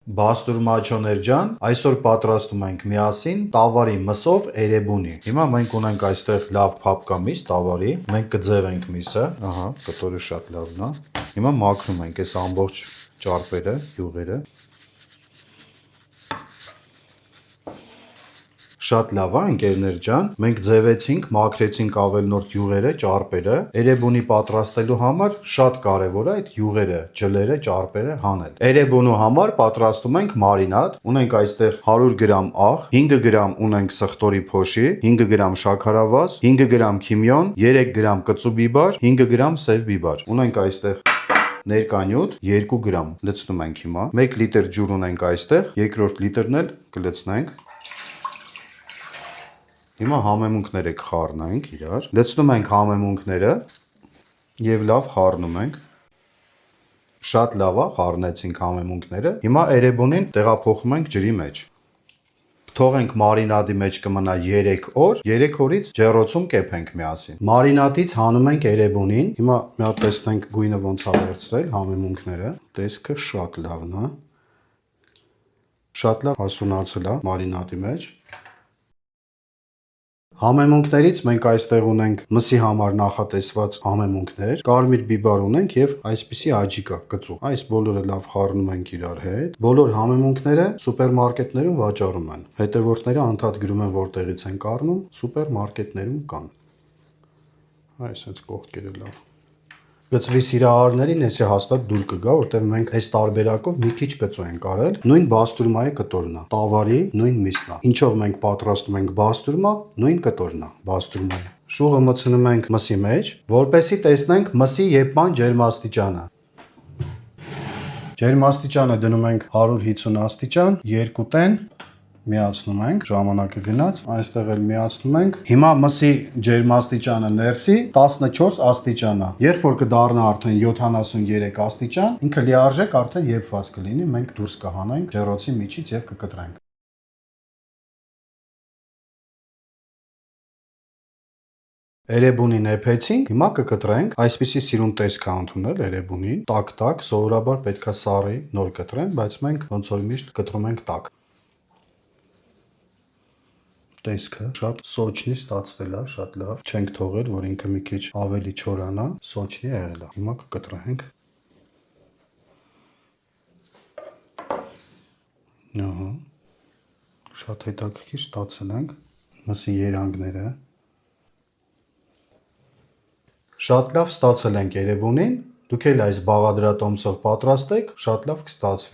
Բաստուրմաչոներ ջան, այսօր պատրաստում ենք միասին տավարի մսով էրեբունի։ Հիմա մենք ունենք այստեղ լավ փափկա միս տավարի, մենք կձևենք միսը, ահա, կտորը շատ լավն է։ Հիմա մաքրում ենք այս ամբողջ ճարպերը, յուղերը։ Շատ լավ է, ընկերներ ջան, մենք ձևեցինք, մաքրեցինք ավելնորդ յուղերը, ճարպերը։ Էրեբունի պատրաստելու համար շատ կարևոր է այդ յուղերը, ջլերը, ճարպերը հանել։ Էրեբունու համար պատրաստում ենք մարինադ, ունենք այստեղ 100 գրամ աղ, 5 գրամ ունենք սխտորի փոշի, 5 գրամ շաքարավազ, 5 գրամ քիմիոն, 3 գրամ կծու բիբար, 5 գրամ սև բիբար։ Ունենք այստեղ ներկանյութ 2 գրամ։ Լցնում ենք հիմա։ 1 լիտր ջուր ունենք այստեղ, երկրորդ լիտրն էլ կլցնենք։ Հիմա համեմունքները կխառնենք իրար։ Լցնում ենք համեմունքները եւ լավ խառնում ենք։ Շատ լավ է, խառնեցինք համեմունքները։ Հիմա էրեբունին տեղափոխում ենք ջրի մեջ։ Թողենք մարինադի մեջ կմնա 3 օր, 3 օրից ջեռոցում կեփենք միասին։ Մարինադից հանում ենք էրեբունին։ Հիմա մի հատ տեսնենք գույնը ոնց է վերցրել համեմունքները։ Տեսքը շատ լավն է։ Շատ լավ հասունացել է մարինադի մեջ։ Համեմունքներից մենք այստեղ ունենք մսի համար նախատեսված համեմունքներ, կարմիր բիբար ունենք եւ այսպիսի աջիկա, կծու։ Այս բոլորը լավ խառնում ենք իրար հետ։ Բոլոր համեմունքները սուպերմարկետներում վաճառում են։ Հետևորդները անդադ գրում են որտեղից են կառնում, սուպերմարկետներում կան։ Այսպես կողքերը լավ։ Գծվի սիրահարներին էսի հաստատ դուր կգա, որտեղ մենք այս տարբերակով մի քիչ կծու ենք արել։ Նույն բաստուրմայի կտորն է, տավարի նույն միսն է։ Ինչով մենք պատրաստում ենք բաստուրմա, նույն կտորն է, բաստուրմայի։ Շուղը մտցնում ենք մսի մեջ, որպեսզի տեսնենք մսի եփման ջերմաստիճանը։ Ջերմաստիճանը դնում ենք 150 աստիճան, 2 տեն միացնում ենք, ժամանակը գնաց, այստեղ էլ միացնում ենք։ Հիմա մսի ջերմաստիճանը ներսի 14 աստիճան է։ Երբ որ կդառնա արդեն 73 աստիճան, ինքը լիարժեք արդեն եփված կլինի, մենք դուրս կհանենք ջեռոցի միջից եւ կկտրենք։ Էրեբունին եփեցինք, հիմա կկտրենք, այսպիսի սիրուն տեսք է ընդունել էրեբունին, տաք, սովորաբար պետքա սառի նոր կտրեն, բայց մենք ոնց որ միշտ կտրում ենք տաք։ Տեսքը շատ սոճնի ստացվել է, շատ լավ, չենք թողել, որ ինքը մի քիչ ավելի չորանա, սոճնի եղել է։ Հիմա կկտրենք։ Ահա։ Շատ հետաքրքիր ստացել ենք մսի երանգները։ Շատ լավ ստացել ենք էրեբունին, դուք էլ այս բաղադրատոմսով պատրաստեք, շատ լավ կստացվի։